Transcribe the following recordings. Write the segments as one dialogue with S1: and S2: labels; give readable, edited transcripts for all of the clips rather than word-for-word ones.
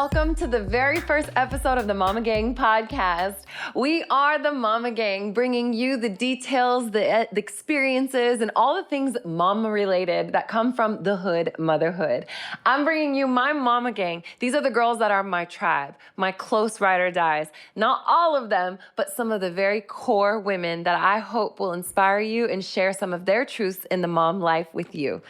S1: welcome to the very first episode of the Mama Gang podcast. We are the Mama Gang, bringing you the details, the experiences, and all the things mama related that come from the hood motherhood. I'm bringing you my Mama Gang. These are the girls that are my tribe, my close ride or dies. Not all of them, but some of the very core women that I hope will inspire you and share some of their truths in the mom life with you.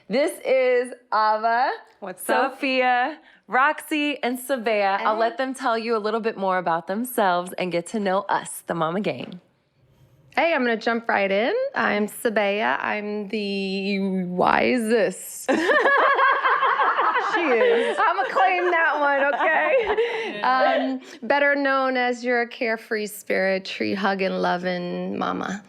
S1: This is Ava, Sophia, Roxy, and Sabea. I'll let them tell you a little bit more about themselves and get to know us, the Mama Gang.
S2: Hey, I'm going to jump right in. I'm Sabea. I'm the wisest. She is. I'm going to claim that one, okay? Better known as your carefree spirit, tree hugging, loving mama.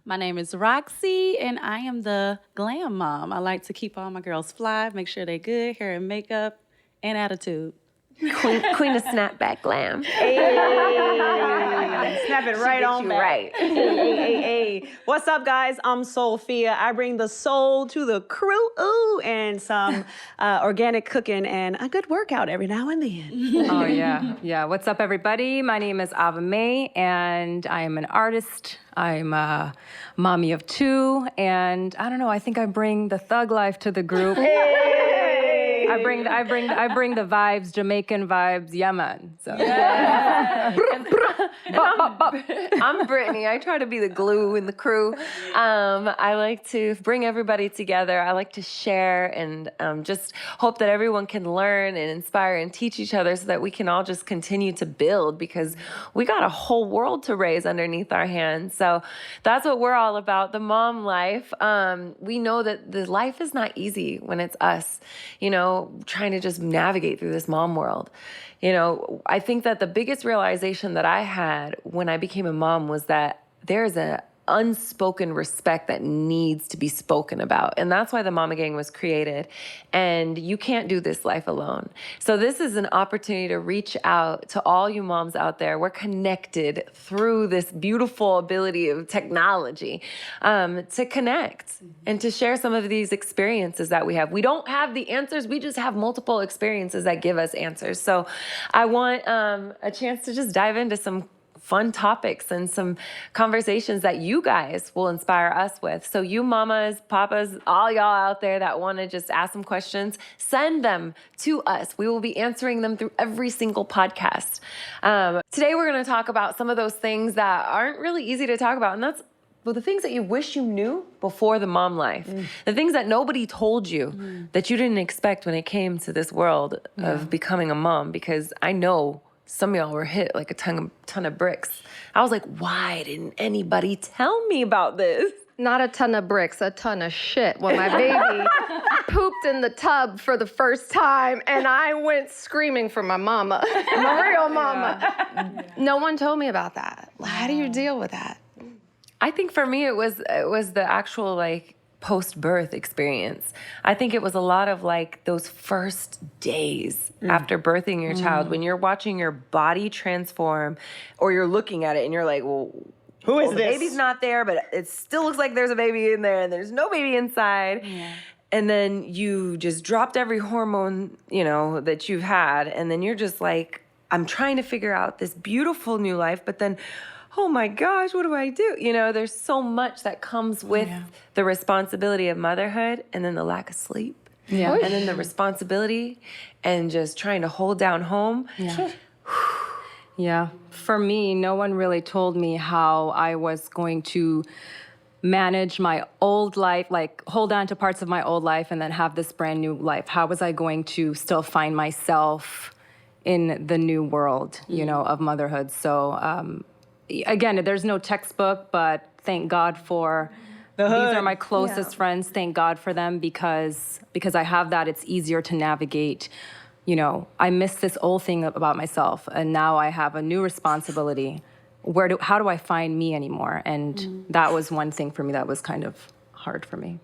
S3: My name is Roxy, and I am the glam mom. I like to keep all my girls fly, make sure they're good, hair and makeup, and attitude.
S1: Queen of snapback glam.
S4: Hey, snap it right on back.
S1: Right.
S4: Hey. What's up, guys? I'm Sophia. I bring the soul to the crew, and some organic cooking and a good workout every now and then.
S5: Oh, yeah. What's up, everybody? My name is Ava May, and I am an artist. I'm a mommy of two, and I don't know, I think I bring the thug life to the group. I bring the vibes, Jamaican vibes, yeah, man. So. Yeah.
S1: I'm Brittany. I try to be the glue in the crew. I like to bring everybody together. I like to share and just hope that everyone can learn and inspire and teach each other so that we can all just continue to build, because we got a whole world to raise underneath our hands. So that's what we're all about, the mom life. We know that the life is not easy when it's us, trying to just navigate through this mom world. I think that the biggest realization that I had when I became a mom was that there's an unspoken respect that needs to be spoken about. And that's why the Mama Gang was created. And you can't do this life alone. So this is an opportunity to reach out to all you moms out there. We're connected through this beautiful ability of technology to connect and to share some of these experiences that we have. We don't have the answers. We just have multiple experiences that give us answers. So I want a chance to just dive into some fun topics and some conversations that you guys will inspire us with. So you mamas, papas, all y'all out there that want to just ask some questions, send them to us. We will be answering them through every single podcast. Today we're going to talk about some of those things that aren't really easy to talk about, and that's the things that you wish you knew before the mom life. The things that nobody told you that you didn't expect when it came to this world of becoming a mom, because I know some of y'all were hit like a ton of bricks. I was like, why didn't anybody tell me about this?
S2: Not a ton of bricks, a ton of shit. When my baby pooped in the tub for the first time, and I went screaming for my mama, my real mama. Yeah. No one told me about that. How do you deal with that?
S1: I think for me, it was the actual post-birth experience. I think it was a lot of those first days after birthing your child, when you're watching your body transform, or you're looking at it and you're like, well,
S4: who is
S1: the
S4: this?
S1: baby's not there, but it still looks like there's a baby in there and there's no baby inside. Yeah. And then you just dropped every hormone, that you've had. And then you're just like, I'm trying to figure out this beautiful new life, but then, oh my gosh, what do I do? There's so much that comes with the responsibility of motherhood, and then the lack of sleep. Yeah. And then the responsibility and just trying to hold down home.
S5: Yeah. Yeah. For me, no one really told me how I was going to manage my old life, hold on to parts of my old life and then have this brand new life. How was I going to still find myself in the new world, of motherhood? So, again, there's no textbook, but thank God for these are my closest friends. Thank God for them, because I have that. It's easier to navigate. I missed this old thing about myself, and now I have a new responsibility. How do I find me anymore? And that was one thing for me that was kind of hard for me.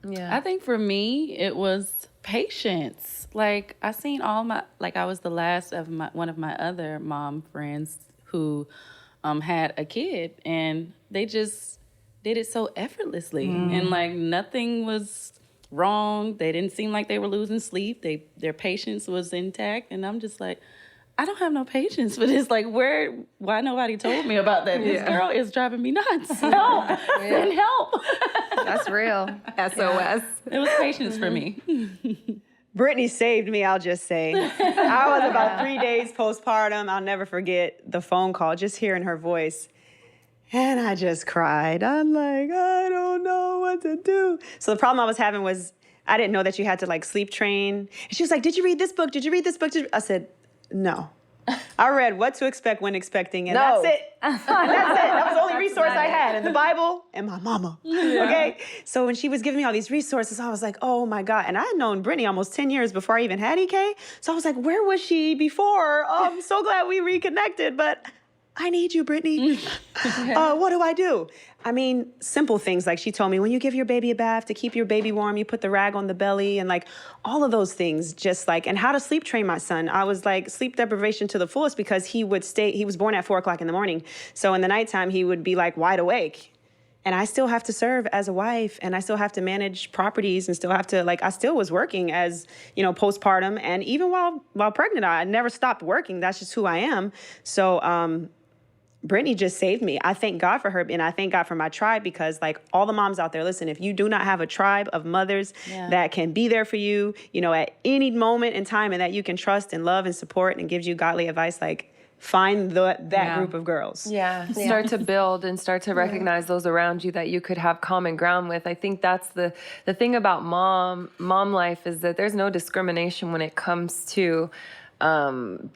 S3: Yeah, I think for me it was patience. I seen I was the last of one of my other mom friends who had a kid, and they just did it so effortlessly, and nothing was wrong. They didn't seem like they were losing sleep. Their patience was intact. And I'm just like, I don't have no patience for this. Like, why nobody told me about that? This girl is driving me nuts. Help. Send help.
S2: That's real.
S5: SOS.
S3: It was patience for me.
S4: Brittany saved me, I'll just say. I was about 3 days postpartum. I'll never forget the phone call, just hearing her voice. And I just cried. I'm like, I don't know what to do. So the problem I was having was I didn't know that you had to like sleep train. And she was like, did you read this book? Did you read this book? I said, no. I read What to Expect When Expecting, and that's it. And that's it. That was the only resource I had, and the Bible and my mama. Okay? So when she was giving me all these resources, I was like, oh my God. And I had known Brittany almost 10 years before I even had EK. So I was like, where was she before? Oh, I'm so glad we reconnected, but I need you, Brittany. What do I do? I mean, simple things like she told me, when you give your baby a bath to keep your baby warm, you put the rag on the belly and like all of those things, just like, and how to sleep train my son. I was like sleep deprivation to the fullest because he was born at 4 o'clock in the morning. So in the nighttime, he would be like wide awake. And I still have to serve as a wife, and I still have to manage properties, and still have to, like, I still was working as, postpartum. And even while pregnant, I never stopped working. That's just who I am. So, Brittany just saved me. I thank God for her, and I thank God for my tribe, because like all the moms out there, listen, if you do not have a tribe of mothers that can be there for you, at any moment in time, and that you can trust and love and support and gives you godly advice, like find that group of girls.
S1: Yeah, start to build and start to recognize those around you that you could have common ground with. I think that's the thing about mom life, is that there's no discrimination when it comes to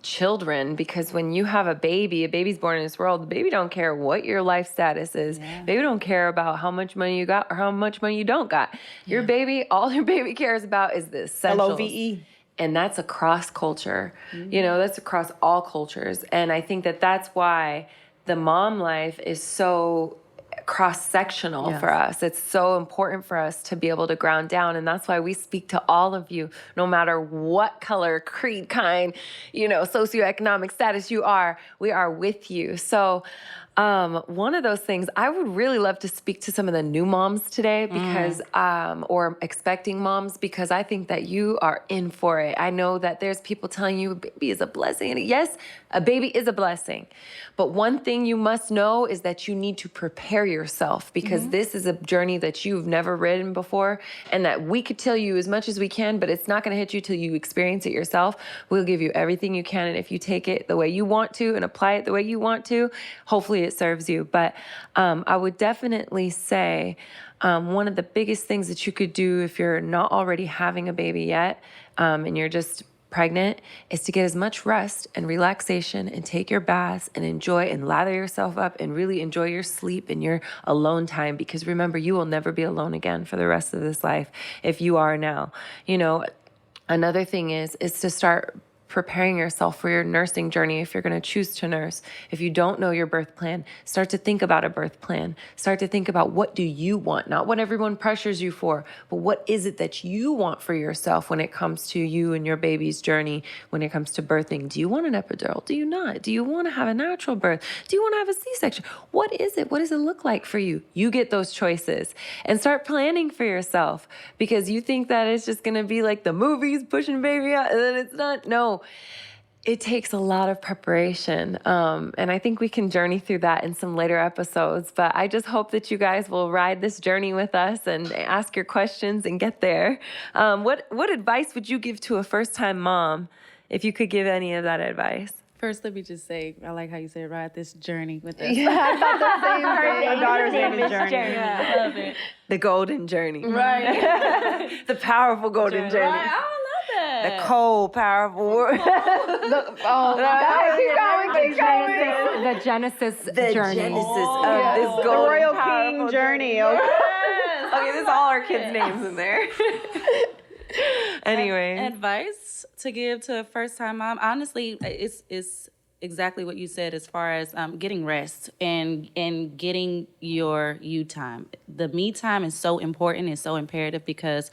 S1: children, because when you have a baby's born in this world, the baby don't care what your life status is. Baby don't care about how much money you got or how much money you don't got. Your baby, all your baby cares about is the essentials.
S4: LOVE.
S1: And that's across culture. That's across all cultures. And I think that that's why the mom life is so cross-sectional for us. It's so important for us to be able to ground down. And that's why we speak to all of you, no matter what color, creed, kind, socioeconomic status you are, we are with you. So one of those things, I would really love to speak to some of the new moms today, because, or expecting moms, because I think that you are in for it. I know that there's people telling you a baby is a blessing. And yes, a baby is a blessing. But one thing you must know is that you need to prepare yourself, because this is a journey that you've never ridden before, and that we could tell you as much as we can, but it's not going to hit you till you experience it yourself. We'll give you everything you can. And if you take it the way you want to and apply it the way you want to, hopefully it serves you. But I would definitely say one of the biggest things that you could do if you're not already having a baby yet, and you're just pregnant, is to get as much rest and relaxation and take your baths and enjoy and lather yourself up and really enjoy your sleep and your alone time. Because remember, you will never be alone again for the rest of this life if you are now. Another thing is to start preparing yourself for your nursing journey if you're going to choose to nurse. If you don't know your birth plan, start to think about a birth plan. Start to think about, what do you want? Not what everyone pressures you for, but what is it that you want for yourself when it comes to you and your baby's journey, when it comes to birthing. Do you want an epidural? Do you not? Do you want to have a natural birth? Do you want to have a C-section? What is it? What does it look like for you? You get those choices, and start planning for yourself, because you think that it's just going to be like the movies, pushing baby out, and then it's not. No. It takes a lot of preparation, and I think we can journey through that in some later episodes. But I just hope that you guys will ride this journey with us and ask your questions and get there. What advice would you give to a first-time mom, if you could give any of that advice?
S3: First, let me just say, I like how you said, ride this journey with us.
S2: Yeah, I thought the same thing.
S4: My daughter's name is Journey.
S3: Yeah, I love it.
S1: The golden journey.
S3: Right.
S1: The powerful golden journey.
S3: Right. I love that.
S1: The cold, powerful word.
S2: Keep going.
S5: The Genesis
S1: The
S5: journey.
S1: genesis of this
S4: The
S1: golden,
S4: Royal
S1: powerful
S4: King journey. Okay.
S1: Okay, this is all our kids' names in there. Anyway.
S3: Advice to give to a first-time mom, honestly, it's exactly what you said, as far as getting rest and getting your you time. The me time is so important. It's so imperative, because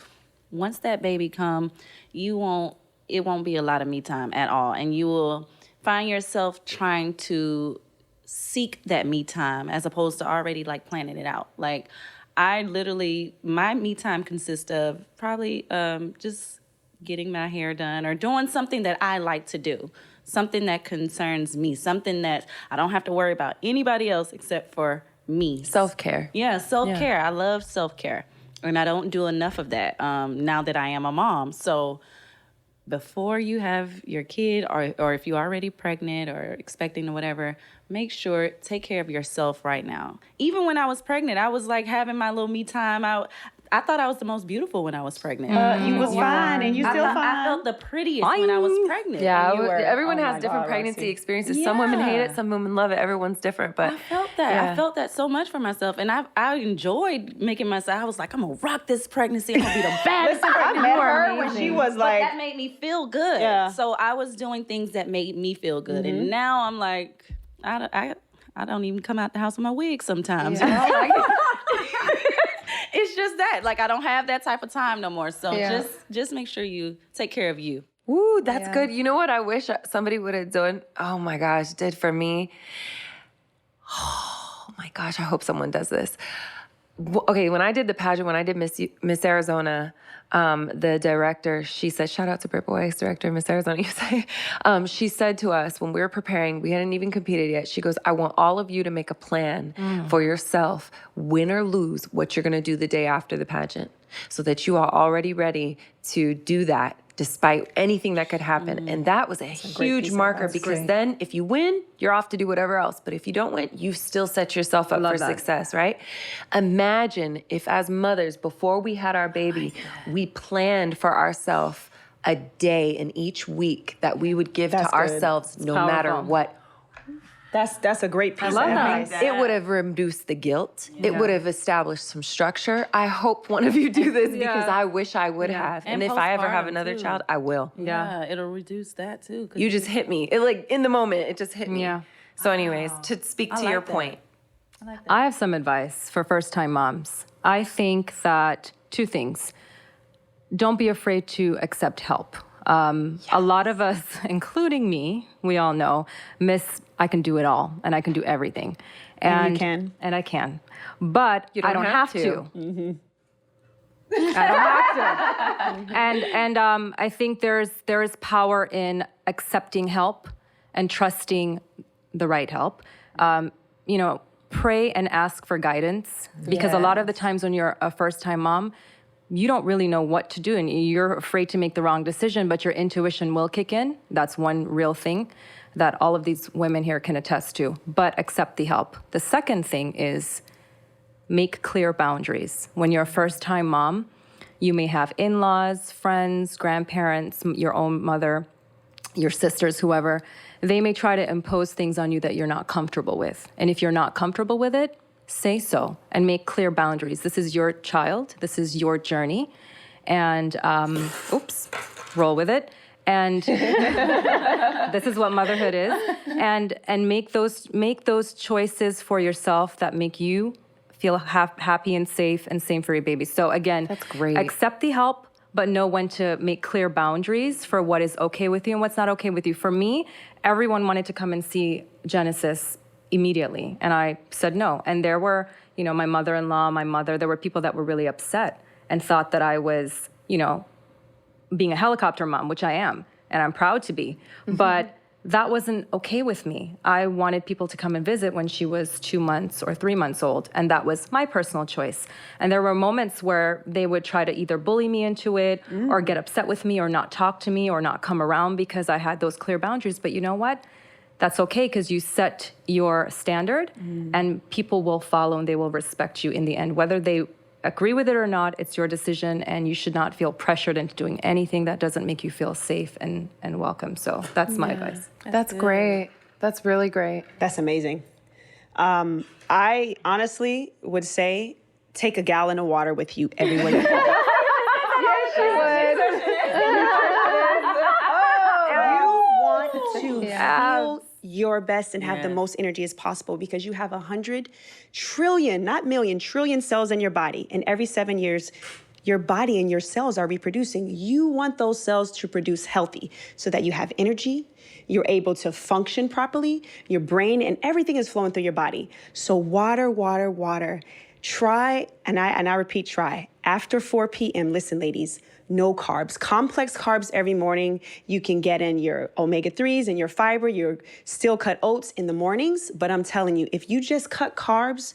S3: once that baby come, it won't be a lot of me time at all, and you will find yourself trying to seek that me time as opposed to already like planning it out. Like, I literally, my me time consists of probably just getting my hair done or doing something that I like to do, something that concerns me, something that I don't have to worry about anybody else except for me.
S1: Self-care.
S3: Yeah, self-care. I love self-care. And I don't do enough of that now that I am a mom. So before you have your kid or if you're already pregnant or expecting or whatever, make sure, take care of yourself right now. Even when I was pregnant, I was like having my little me time. I thought I was the most beautiful when I was pregnant.
S4: You was fine, and you still fine.
S3: I felt the prettiest when I was pregnant.
S1: Yeah,
S4: And you were-
S1: everyone
S4: oh
S1: has
S4: my
S1: different
S4: God,
S1: pregnancy
S4: Roxy.
S1: experiences. Some women hate
S3: Yeah.
S1: it, some women love it. Everyone's different, but
S3: I felt that.
S1: Yeah.
S3: I felt that so much for myself. And I enjoyed making myself, I was like, I'm going to rock this pregnancy. I'm going to be the baddest
S4: Listen, I
S3: pregnant.
S4: met
S3: You are
S4: her when
S3: amazing.
S4: she was
S3: But
S4: like,
S3: that made me feel good.
S4: Yeah.
S3: So I was doing things that made me feel good. And now I'm like, I don't even come out the house with my wig sometimes. You know? Like, it's just that. Like, I don't have that type of time no more. So just make sure you take care of you.
S1: Ooh, that's good. You know what I wish somebody would have done? Oh my gosh, did for me. Oh my gosh, I hope someone does this. Okay, when I did the pageant, when I did Miss Arizona, the director, she said, shout out to Britt Boyce, director of Miss Arizona USA. She said to us when we were preparing, we hadn't even competed yet. She goes, I want all of you to make a plan for yourself, win or lose, what you're going to do the day after the pageant, so that you are already ready to do that despite anything that could happen. And that was a huge marker, because then if you win, you're off to do whatever else. But if you don't win, you still set yourself up for success, right? Imagine if as mothers, before we had our baby, we planned for ourselves a day in each week that we would give
S4: That's
S1: to
S4: good.
S1: ourselves no matter what.
S4: That's a great piece of advice.
S1: It would have reduced the guilt. It would have established some structure. I hope one of you do this because I wish I would have. And if I ever have
S3: postpartum,
S1: another
S3: too.
S1: child, I will.
S3: Yeah, it'll reduce that too. 'Cause
S1: You just hit me. It, like, in the moment, it just hit me.
S5: Yeah.
S1: So anyways, to speak to your
S3: like that.
S1: point.
S5: I have some advice for first-time moms. I think that two things. Don't be afraid to accept help. A lot of us, including me, we all know, I can do it all and I can do everything.
S4: And you can.
S5: And I can. But
S1: You don't
S5: I don't
S1: have
S5: have
S1: to.
S5: to. I don't have to. And I think there is power in accepting help and trusting the right help. Pray and ask for guidance, because a lot of the times when you're a first-time mom, you don't really know what to do and you're afraid to make the wrong decision, but your intuition will kick in. That's one real thing that all of these women here can attest to. But accept the help. The second thing is make clear boundaries. When you're a first-time mom, you may have in-laws, friends, grandparents, your own mother, your sisters, whoever. They may try to impose things on you that you're not comfortable with. And if you're not comfortable with it, say so and make clear boundaries. This is your child. This is your journey. And, roll with it. And this is what motherhood is. And make those choices for yourself that make you feel happy and safe, and same for your baby. So again,
S1: That's great.
S5: Accept the help, but know when to make clear boundaries for what is okay with you and what's not okay with you. For me, everyone wanted to come and see Genesis immediately, and I said no. And there were, my mother-in-law, my mother, there were people that were really upset and thought that I was, being a helicopter mom, which I am, and I'm proud to be. But that wasn't okay with me. I wanted people to come and visit when she was 2 months or 3 months old, and that was my personal choice. And there were moments where they would try to either bully me into it or get upset with me or not talk to me or not come around because I had those clear boundaries. But you know what? That's okay, because you set your standard and people will follow and they will respect you in the end. Whether they agree with it or not, it's your decision, and you should not feel pressured into doing anything that doesn't make you feel safe and welcome. So that's my advice.
S1: That's great. That's really great.
S4: That's amazing. I honestly would say take a gallon of water with you everywhere you go. You want to feel your best and have the most energy as possible, because you have 100 trillion, not million, trillion cells in your body. And every 7 years, your body and your cells are reproducing. You want those cells to produce healthy so that you have energy, you're able to function properly, your brain and everything is flowing through your body. So water, water, water. Try, and I repeat, try. After 4 p.m., listen, ladies, no carbs. Complex carbs every morning. You can get in your omega-3s and your fiber, your steel-cut oats in the mornings. But I'm telling you, if you just cut carbs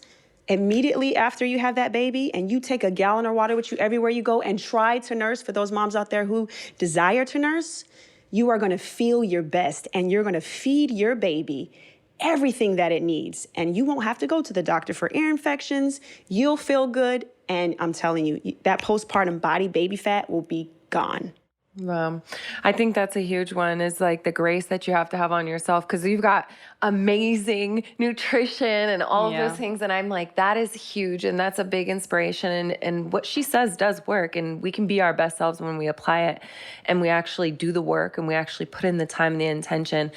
S4: immediately after you have that baby and you take a gallon of water with you everywhere you go and try to nurse, for those moms out there who desire to nurse, you are going to feel your best and you're going to feed your baby everything that it needs. And you won't have to go to the doctor for ear infections. You'll feel good. And I'm telling you, that postpartum body baby fat will be gone.
S1: I think that's a huge one, is like the grace that you have to have on yourself, because you've got amazing nutrition and all of those things. And I'm like, that is huge. And that's a big inspiration. And what she says does work. And we can be our best selves when we apply it and we actually do the work and we actually put in the time and the intention.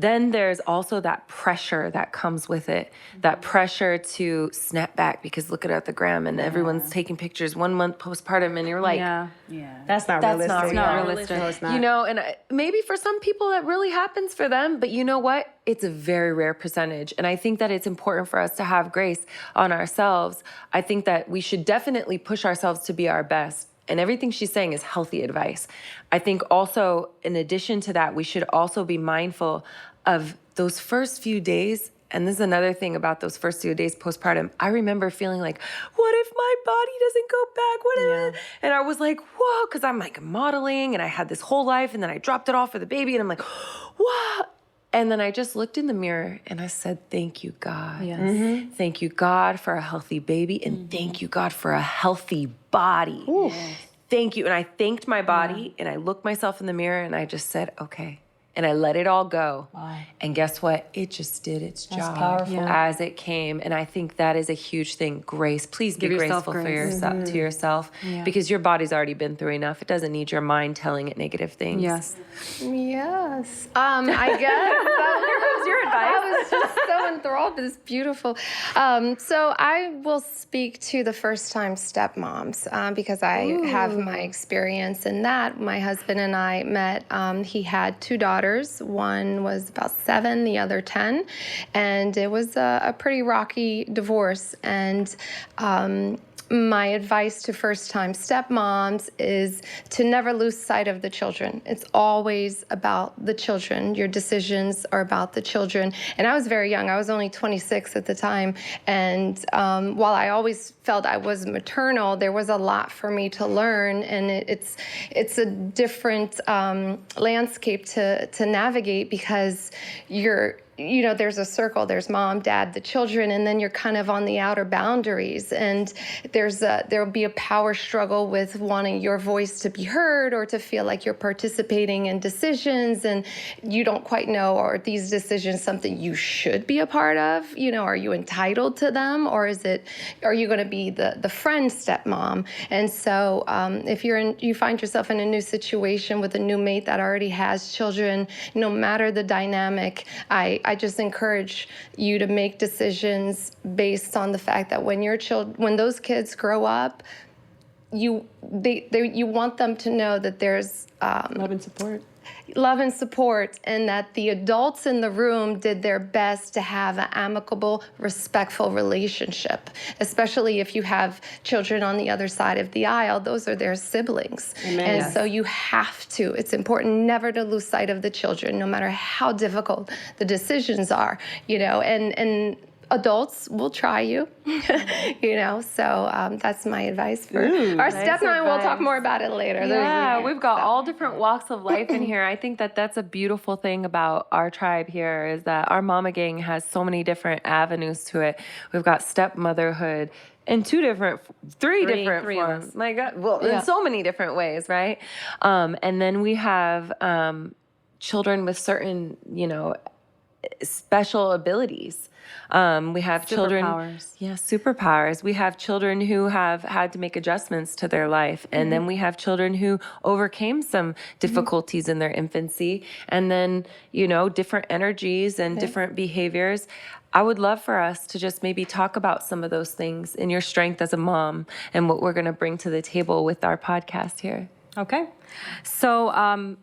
S1: Then there's also that pressure that comes with it, that pressure to snap back, because look at the gram and everyone's taking pictures 1 month postpartum and you're like,
S4: That's not realistic.
S5: not realistic.
S4: No, it's not.
S1: you know, and maybe for some people that really happens for them, but you know what? It's a very rare percentage. And I think that it's important for us to have grace on ourselves. I think that we should definitely push ourselves to be our best. And everything she's saying is healthy advice. I think also, in addition to that, we should also be mindful of those first few days. And this is another thing about those first few days postpartum. I remember feeling like, what if my body doesn't go back? What if? And I was like, whoa, because I'm like modeling and I had this whole life and then I dropped it off for the baby and I'm like, wow. And then I just looked in the mirror and I said, thank you, God.
S5: Yes.
S1: Thank you, God, for a healthy baby. And thank you, God, for a healthy body. Thank you. And I thanked my body and I looked myself in the mirror and I just said, okay. And I let it all go. Wow. And guess what? It just did its job
S5: powerful.
S1: as it came. And I think that is a huge thing. Grace. Please be
S5: Give yourself
S1: graceful for
S5: grace.
S1: yourself, to yourself, because your body's already been through enough. It doesn't need your mind telling it negative things.
S5: Yes.
S2: Yes. I guess that was your advice. I was just so enthralled with this beautiful. So I will speak to the first-time stepmoms because I have my experience in that. My husband and I met. He had 2 daughters. One was about 7, the other 10, and it was a pretty rocky divorce. And my advice to first-time stepmoms is to never lose sight of the children. It's always about the children. Your decisions are about the children. And I was very young. I was only 26 at the time. And while I always felt I was maternal, there was a lot for me to learn. And it's a different landscape to navigate, because there's a circle, there's mom, dad, the children, and then you're kind of on the outer boundaries. And there'll be a power struggle with wanting your voice to be heard or to feel like you're participating in decisions, and you don't quite know, are these decisions something you should be a part of? Are you entitled to them, or are you going to be the friend stepmom? And so if you find yourself in a new situation with a new mate that already has children, no matter the dynamic, I just encourage you to make decisions based on the fact that when those kids grow up, you want them to know that there's love and support, and that the adults in the room did their best to have an amicable, respectful relationship, especially if you have children on the other side of the aisle. Those are their siblings. Amen. And so you have to. It's important never to lose sight of the children, no matter how difficult the decisions are, and adults will try you, so that's my advice for our step 9. We'll talk more about it later.
S1: Yeah, we've got all different walks of life in here. I think that that's a beautiful thing about our tribe here, is that our mama gang has so many different avenues to it. We've got stepmotherhood in three different forms. My God, well, in so many different ways, right? And then we have children with certain, special abilities. We have children. Superpowers. We have children who have had to make adjustments to their life. And then we have children who overcame some difficulties in their infancy. And then, different energies and different behaviors. I would love for us to just maybe talk about some of those things in your strength as a mom and what we're going to bring to the table with our podcast here.
S5: Okay. So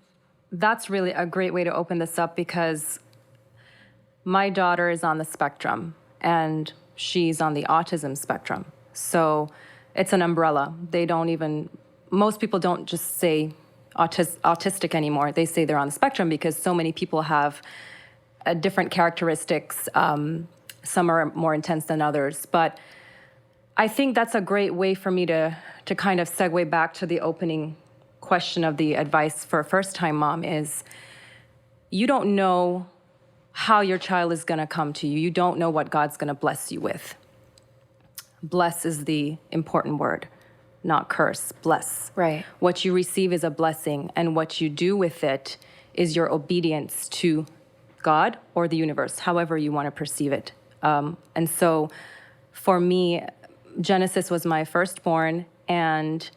S5: that's really a great way to open this up, because my daughter is on the spectrum and she's on the autism spectrum. So it's an umbrella. Most people don't just say autistic anymore. They say they're on the spectrum because so many people have different characteristics. Some are more intense than others. But I think that's a great way for me to kind of segue back to the opening question of the advice for a first-time mom is you don't know how your child is going to come to you. You don't know what God's going to bless you with. Bless is the important word, not curse. Bless.
S1: Right.
S5: What you receive is a blessing, and what you do with it is your obedience to God or the universe, however you want to perceive it. And so for me, Genesis was my firstborn, and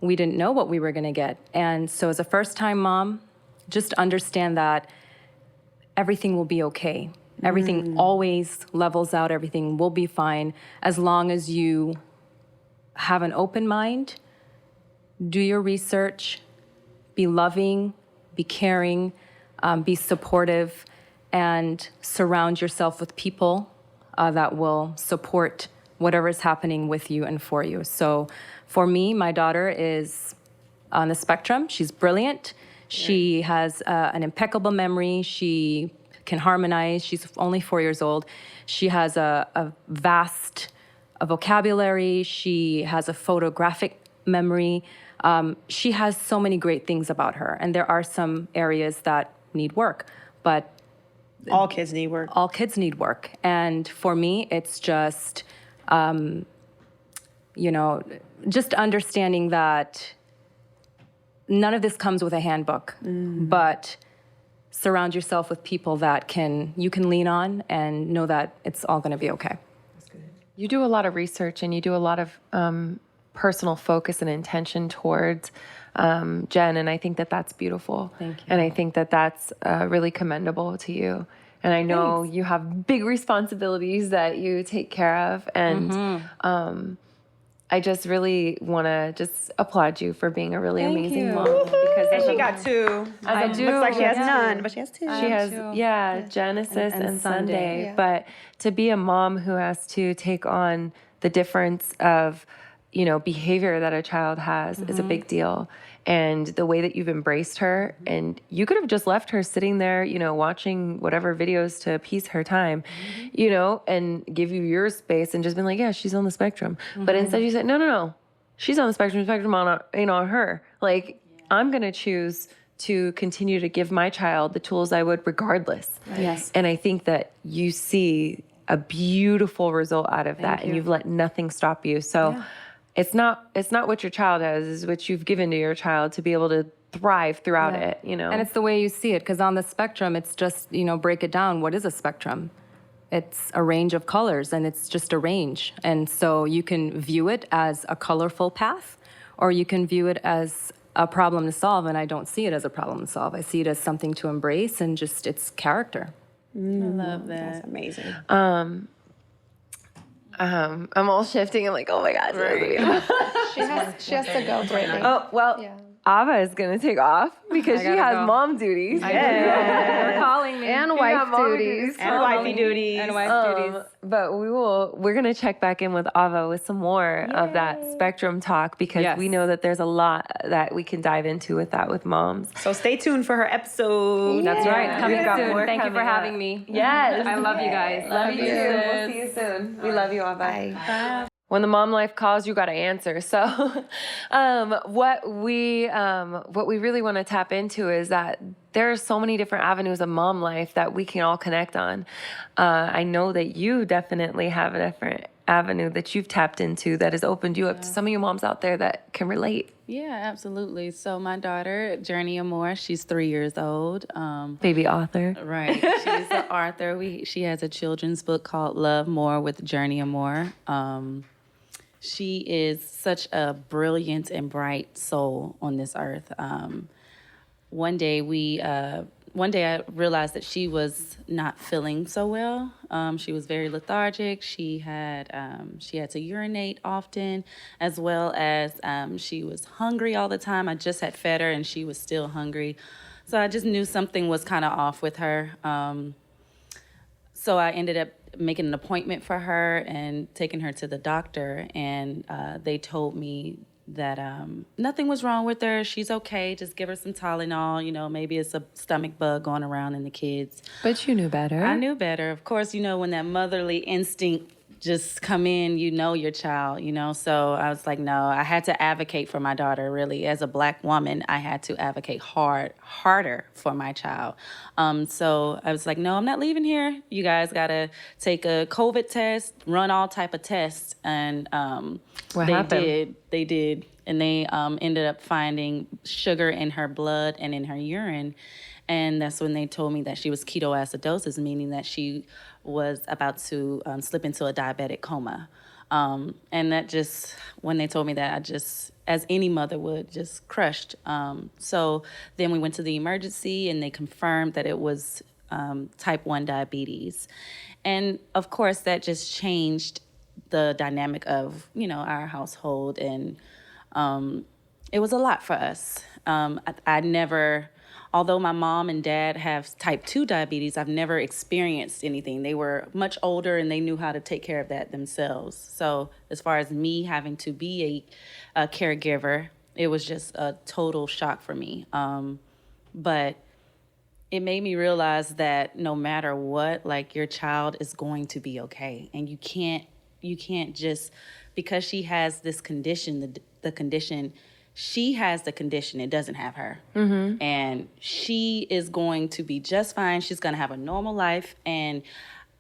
S5: we didn't know what we were going to get. And so as a first-time mom, just understand that everything will be okay. Everything always levels out. Everything will be fine as long as you have an open mind, do your research, be loving, be caring, be supportive, and surround yourself with people that will support whatever is happening with you and for you. So for me, my daughter is on the spectrum. She's brilliant. She has an impeccable memory. She can harmonize. She's only 4 years old. She has a vast vocabulary. She has a photographic memory. She has so many great things about her. And there are some areas that need work, but
S4: all kids need work.
S5: all kids need work. And for me, it's just, just understanding that none of this comes with a handbook, but surround yourself with people that you can lean on and know that it's all going to be okay.
S1: You do a lot of research and you do a lot of personal focus and intention towards Jen, and I think that that's beautiful.
S5: Thank you.
S1: And I think that that's really commendable to you. And I know you have big responsibilities that you take care of, and I just really want to just applaud you for being a really amazing mom. Because
S4: And she got two.
S1: I do.
S4: Looks like she has
S1: Yeah.
S4: none, but she has two.
S1: She has, Genesis and Sunday.
S5: Sunday.
S2: Yeah.
S1: But to be a mom who has to take on the difference of, behavior that a child has is a big deal. And the way that you've embraced her, and you could have just left her sitting there, watching whatever videos to appease her time, and give you your space and just been like, yeah, she's on the spectrum. But instead you said, no, she's on the spectrum on her. Like, I'm going to choose to continue to give my child the tools I would regardless.
S5: Yes.
S1: And I think that you see a beautiful result out of that, and you've let nothing stop you. So it's not what your child has, it's what you've given to your child to be able to thrive throughout it,
S5: And it's the way you see it, because on the spectrum, it's just, break it down. What is a spectrum? It's a range of colors, and it's just a range. And so you can view it as a colorful path, or you can view it as a problem to solve, and I don't see it as a problem to solve. I see it as something to embrace and just its character.
S3: I love that.
S4: That's amazing.
S1: I'm all shifting. I'm like, oh my God.
S2: She has to go, Brittany.
S1: Oh, well, Ava is going to take off because she
S5: gotta
S1: has
S5: go.
S1: mom duties.
S5: They're calling me.
S2: And
S1: got
S2: wife
S1: mommy
S2: duties.
S4: And wifey duties.
S5: And wife duties.
S1: But we're going to check back in with Ava with some more of that spectrum talk, because
S5: Yes.
S1: we know that there's a lot that we can dive into with that with moms.
S4: So stay tuned for her episode.
S5: That's right. Coming
S1: We got
S5: soon.
S1: more
S5: Thank you for
S1: coming
S5: having
S1: up.
S5: me.
S1: Yes.
S5: I love you guys.
S1: Love you too. We'll see you soon. We love you, Ava.
S2: Bye.
S1: When the mom life calls, you got to answer. So, what we really want to tap into is that there are so many different avenues of mom life that we can all connect on. I know that you definitely have a different avenue that you've tapped into that has opened you up to some of you moms out there that can relate.
S3: Yeah, absolutely. So my daughter, Journey Amore, she's 3 years old.
S1: Baby author.
S3: Right. She's an author. She has a children's book called Love More with Journey Amore. She is such a brilliant and bright soul on this earth. One day I realized that she was not feeling so well. She was very lethargic. She had to urinate often, as well as she was hungry all the time. I just had fed her and she was still hungry. So I just knew something was kind of off with her. So I ended up making an appointment for her and taking her to the doctor, and they told me that nothing was wrong with her. She's okay. Just give her some Tylenol. You know, maybe it's a stomach bug going around in the kids.
S1: But you knew better.
S3: I knew better. Of course, you know, when that motherly instinct just come in, you know your child, you know. So I was like, no, I had to advocate for my daughter, really. As a Black woman, I had to advocate harder for my child. So I was like, no, I'm not leaving here. You guys got to take a COVID test, run all type of tests. And
S1: What happened?
S3: They did. And they ended up finding sugar in her blood and in her urine. And that's when they told me that she was ketoacidosis, meaning that she was about to slip into a diabetic coma. And that just, when they told me that, I just, as any mother would, just crushed. So then we went to the emergency and they confirmed that it was type 1 diabetes. And of course, that just changed the dynamic of, you know, our household. And it was a lot for us. I never... Although my mom and dad have type 2 diabetes, I've never experienced anything. They were much older and they knew how to take care of that themselves. So as far as me having to be a caregiver, it was just a total shock for me. But it made me realize that no matter what, like, your child is going to be okay. And you can't just, because she has this condition, the condition, she has the condition, it doesn't have her. Mm-hmm. And she is going to be just fine. She's going to have a normal life. And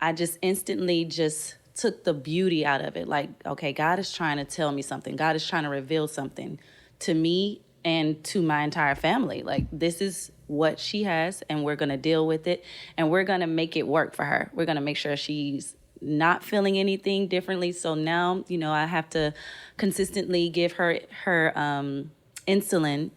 S3: I just instantly just took the beauty out of it. Like, okay, God is trying to tell me something. God is trying to reveal something to me and to my entire family. Like, this is what she has, and we're going to deal with it. And we're going to make it work for her. We're going to make sure she's not feeling anything differently. So now, you know, I have to consistently give her insulin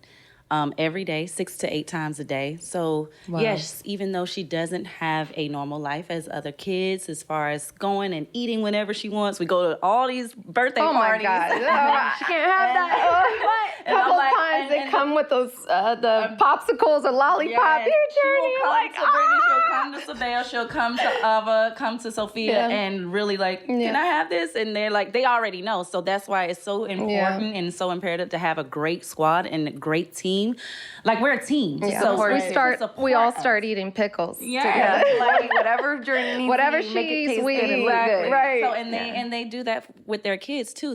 S3: every day, 6 to 8 times a day. So yes, even though she doesn't have a normal life as other kids, as far as going and eating whenever she wants, we go to all these birthday parties.
S2: Oh my God. She can't have that. A couple times they come with those the popsicles or lollipops.
S3: She'll come to Sabelle, she'll come to Ava, come to Sophia, and really like, can I have this? And they're like, they already know. So that's why it's so important and so imperative to have a great squad and a great team. Like, we're a team.
S2: Yeah.
S3: So
S2: we all start eating pickles.
S1: Yeah, like whatever journey needs
S2: whatever
S1: to
S2: she
S1: make it
S2: eats,
S1: taste
S2: we
S1: good and
S2: eat.
S1: look good.
S2: Right.
S3: So and they do that with their kids too.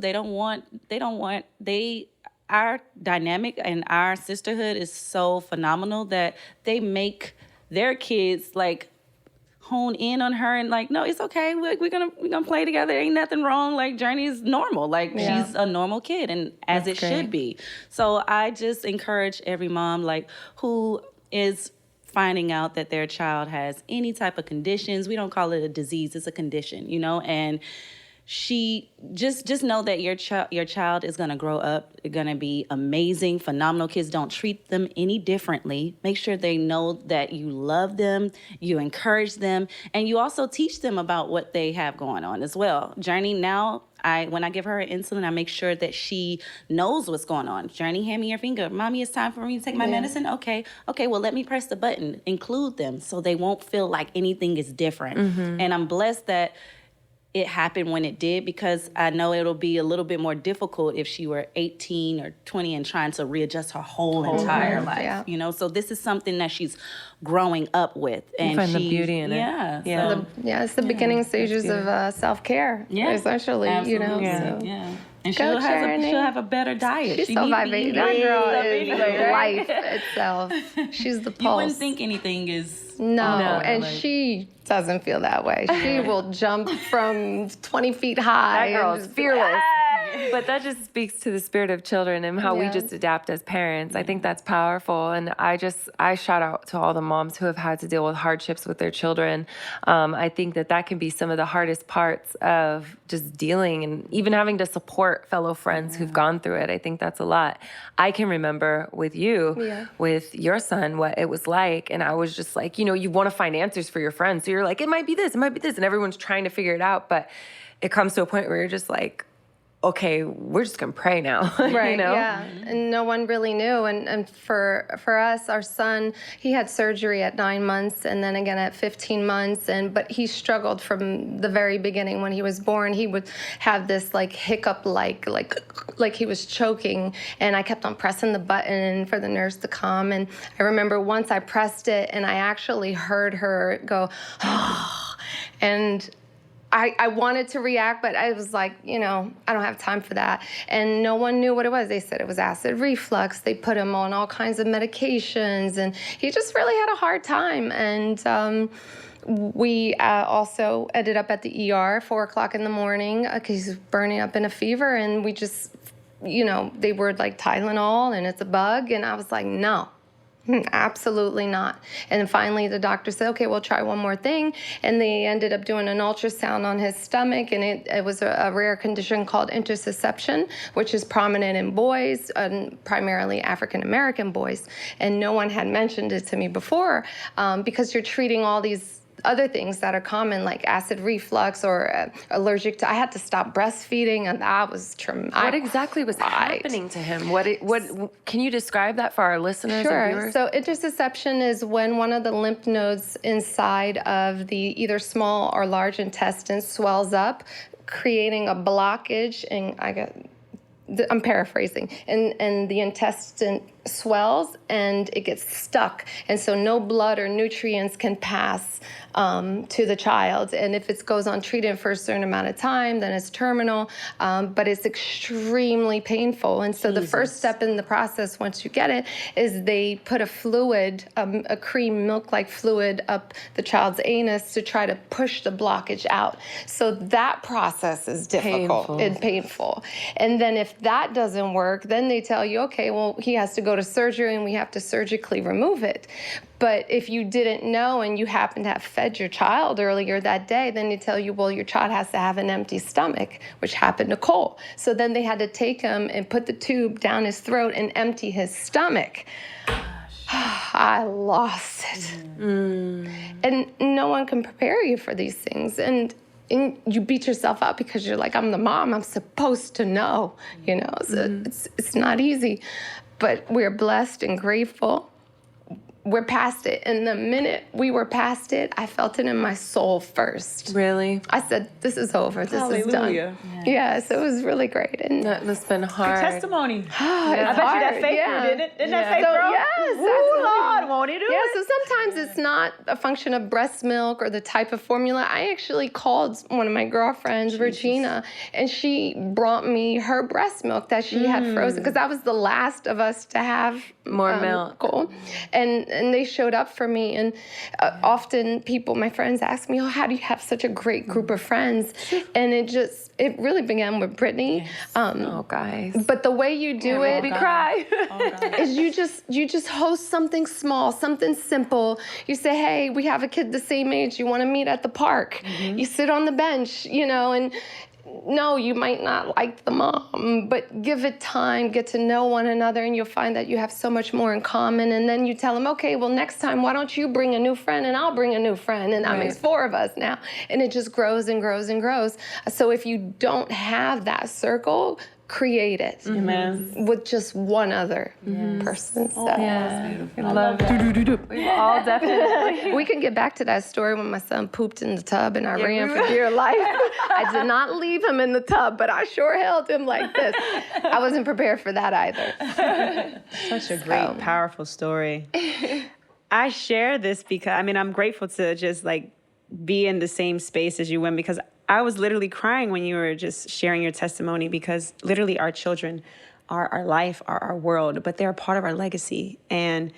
S3: Our dynamic and our sisterhood is so phenomenal that they make their kids like hone in on her and like, no, it's okay. We're gonna play together. Ain't nothing wrong. Like, Journey is normal. Like, she's a normal kid, and as it should be. So I just encourage every mom, like, who is finding out that their child has any type of conditions. We don't call it a disease. It's a condition, you know, and she just know that your child is going to grow up, going to be amazing, phenomenal kids. Don't treat them any differently. Make sure they know that you love them, you encourage them, and you also teach them about what they have going on as well. Journey, now, when I give her insulin, I make sure that she knows what's going on. Journey, hand me your finger. Mommy, it's time for me to take my medicine. Okay, well, let me press the button. Include them so they won't feel like anything is different. Mm-hmm. And I'm blessed that it happened when it did, because I know it'll be a little bit more difficult if she were 18 or 20 and trying to readjust her whole entire life, you know? So this is something that she's growing up with. And
S1: you find the beauty in it.
S3: Yeah.
S2: It's the beginning stages of self-care, essentially, you know?
S3: Yeah.
S2: So.
S3: And she'll have a better diet.
S2: She's so vivacious. That girl is life itself. She's the pulse.
S3: You wouldn't think anything is...
S2: No, and she doesn't feel that way. She will jump from 20 feet high.
S1: That girl is fearless. But that just speaks to the spirit of children and how we just adapt as parents. I think that's powerful. And I shout out to all the moms who have had to deal with hardships with their children. I think that can be some of the hardest parts of just dealing and even having to support fellow friends who've gone through it. I think that's a lot. I can remember with you, with your son, what it was like. And I was just like, you know, you want to find answers for your friends. So you're like, it might be this, and everyone's trying to figure it out. But it comes to a point where you're just like, okay, we're just gonna pray now.
S2: Right.
S1: You know?
S2: Yeah. And no one really knew. And for us, our son, he had surgery at 9 months and then again at 15 months. But he struggled from the very beginning. When he was born, he would have this like hiccup, like he was choking. And I kept on pressing the button for the nurse to come. And I remember once I pressed it and I actually heard her go, and I wanted to react, but I was like, I don't have time for that. And no one knew what it was. They said it was acid reflux. They put him on all kinds of medications, and he just really had a hard time. And we also ended up at the ER 4 o'clock in the morning because he's burning up in a fever, and we just, they were like Tylenol, and it's a bug. And I was like, no. Absolutely not. And finally the doctor said, okay, we'll try one more thing. And they ended up doing an ultrasound on his stomach, and it was a rare condition called intussusception, which is prominent in boys, primarily African-American boys. And no one had mentioned it to me before because you're treating all these other things that are common, like acid reflux or allergic to. I had to stop breastfeeding, and that was traumatic.
S1: What exactly was happening to him? What can you describe that for our listeners and
S2: Sure.
S1: viewers?
S2: So intussusception is when one of the lymph nodes inside of the either small or large intestine swells up, creating a blockage, and I'm paraphrasing, and the intestine swells and it gets stuck, and so no blood or nutrients can pass to the child. And if it goes untreated for a certain amount of time, then it's terminal, but it's extremely painful. And so the first step in the process, once you get it, is they put a fluid, a cream milk-like fluid up the child's anus to try to push the blockage out. So that process is difficult and painful. And then if that doesn't work, then they tell you, okay, well, he has to go to surgery and we have to surgically remove it. But if you didn't know and you happen to have fed your child earlier that day, then they tell you, well, your child has to have an empty stomach, which happened to Cole. So then they had to take him and put the tube down his throat and empty his stomach. I lost it. And no one can prepare you for these things. And you beat yourself up because you're like, I'm the mom, I'm supposed to know, So it's not easy. But we're blessed and grateful. We're past it. And the minute we were past it, I felt it in my soul first.
S1: Really?
S2: I said, this is over. This is done. Yes, it was really great. And
S1: That's been hard.
S4: Testimony.
S2: I
S4: bet you that faith didn't that faith grow?
S2: Yes,
S4: Ooh, Lord, won't he do
S2: yeah,
S4: it?
S2: so sometimes it's not a function of breast milk or the type of formula. I actually called one of my girlfriends, Regina, and she brought me her breast milk that she had frozen, because that was the last of us to have
S1: More milk.
S2: Cole. And they showed up for me. And often people, my friends ask me, oh, how do you have such a great group of friends? And it really began with Brittany.
S1: Oh, guys.
S2: But the way you do it,
S1: We cry.
S2: is you just host something small, something simple. You say, hey, we have a kid the same age. You want to meet at the park? You sit on the bench, and no, you might not like the mom, but give it time, get to know one another, and you'll find that you have so much more in common. And then you tell them, okay, well, next time, why don't you bring a new friend and I'll bring a new friend, and that makes 4 of us now. And it just grows and grows and grows. So if you don't have that circle, create it with just one other person. So.
S1: Yeah, I love it. We all definitely.
S2: We can get back to that story when my son pooped in the tub and I ran for dear life. I did not leave him in the tub, but I sure held him like this. I wasn't prepared for that either.
S4: Such a great, powerful story. I share this because, I'm grateful to just be in the same space as you went, because I was literally crying when you were just sharing your testimony, because literally our children are our life, are our world, but they're part of our legacy. And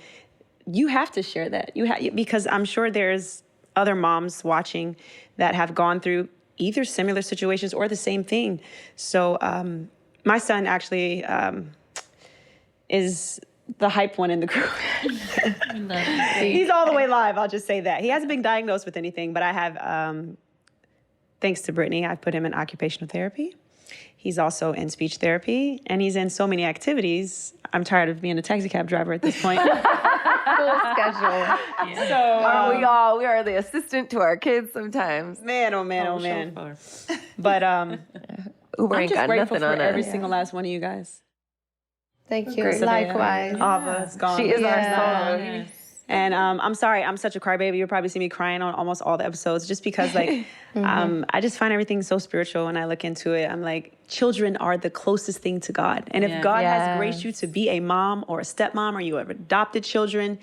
S4: you have to share that. Because I'm sure there's other moms watching that have gone through either similar situations or the same thing. So my son actually is the hype one in the group. He's all the way live, I'll just say that. He hasn't been diagnosed with anything, but I have... thanks to Brittany, I've put him in occupational therapy. He's also in speech therapy, and he's in so many activities. I'm tired of being a taxi cab driver at this point.
S2: Full schedule.
S4: So
S1: Aren't we all? We are the assistant to our kids sometimes.
S4: man, oh man, oh man. But
S1: Uber
S4: I'm
S1: ain't
S4: just
S1: got
S4: grateful
S1: nothing
S4: for
S1: on
S4: every
S1: us.
S4: single last one of you guys.
S2: Thank you.
S1: Great.
S2: Likewise.
S4: Ava's gone.
S1: She is
S2: Yeah.
S1: our soul.
S4: And I'm sorry, I'm such a crybaby. You'll probably see me crying on almost all the episodes just because, like, I just find everything so spiritual when I look into it. I'm like, children are the closest thing to God. And if God has graced you to be a mom or a stepmom or you have adopted children,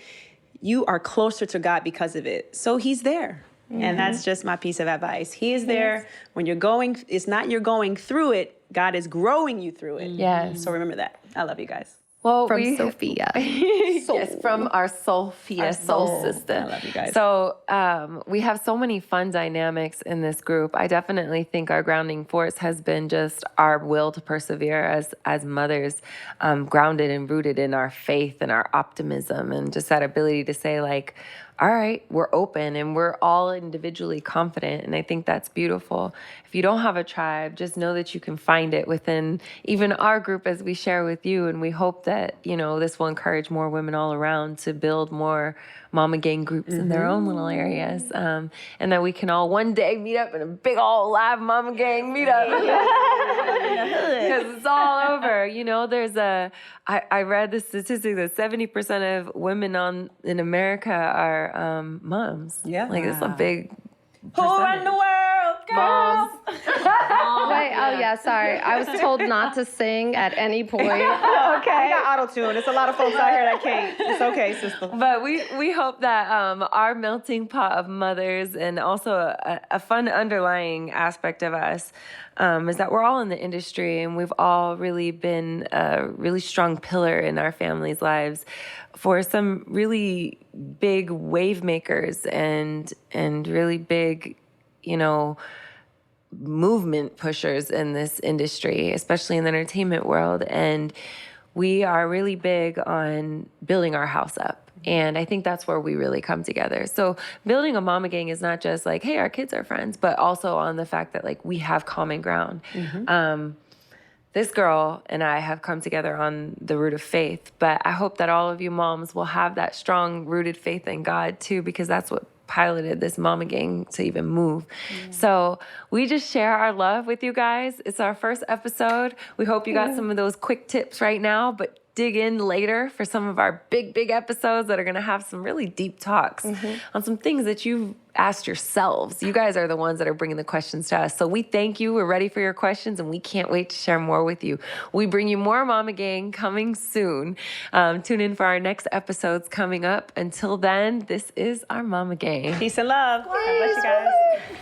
S4: you are closer to God because of it. So he's there. And that's just my piece of advice. He is there when you're going, it's not you're going through it, God is growing you through it.
S1: Yes.
S4: So remember that. I love you guys.
S1: Well,
S2: From Sophia.
S1: Yes, from our Sophia, soul sister.
S4: I love you guys.
S1: So we have so many fun dynamics in this group. I definitely think our grounding force has been just our will to persevere as mothers, grounded and rooted in our faith and our optimism and just that ability to say, like, all right, we're open and we're all individually confident. And I think that's beautiful. If you don't have a tribe, just know that you can find it within even our group as we share with you. And we hope that, you know, this will encourage more women all around to build more mama gang groups in their own little areas. And that we can all one day meet up in a big old live mama gang meetup. Because it's all over. You know, I read the statistic that 70% of women in America are moms.
S4: Yeah.
S1: Like, it's a big
S4: Who in the world, girls?
S2: Wait, oh yeah, sorry. I was told not to sing at any point.
S4: Okay. I got auto-tune. It's a lot of folks out here that can't. It's okay, sister.
S1: But we hope that our melting pot of mothers and also a fun underlying aspect of us is that we're all in the industry and we've all really been a really strong pillar in our families' lives for some really big wave makers and really big, you know, movement pushers in this industry, especially in the entertainment world. And we are really big on building our house up. And I think that's where we really come together. So building a mama gang is not just like, hey, our kids are friends, but also on the fact that, like, we have common ground. This girl and I have come together on the root of faith, but I hope that all of you moms will have that strong rooted faith in God too, because that's what piloted this mama gang to even move. So we just share our love with you guys. It's our first episode. We hope you got some of those quick tips right now, but dig in later for some of our big episodes that are going to have some really deep talks on some things that you've asked yourselves. You guys are the ones that are bringing the questions to us. So we thank you. We're ready for your questions and we can't wait to share more with you. We bring you more Mama Gang coming soon. Tune in for our next episodes coming up. Until then, this is our Mama Gang.
S4: Peace and love. God bless you guys.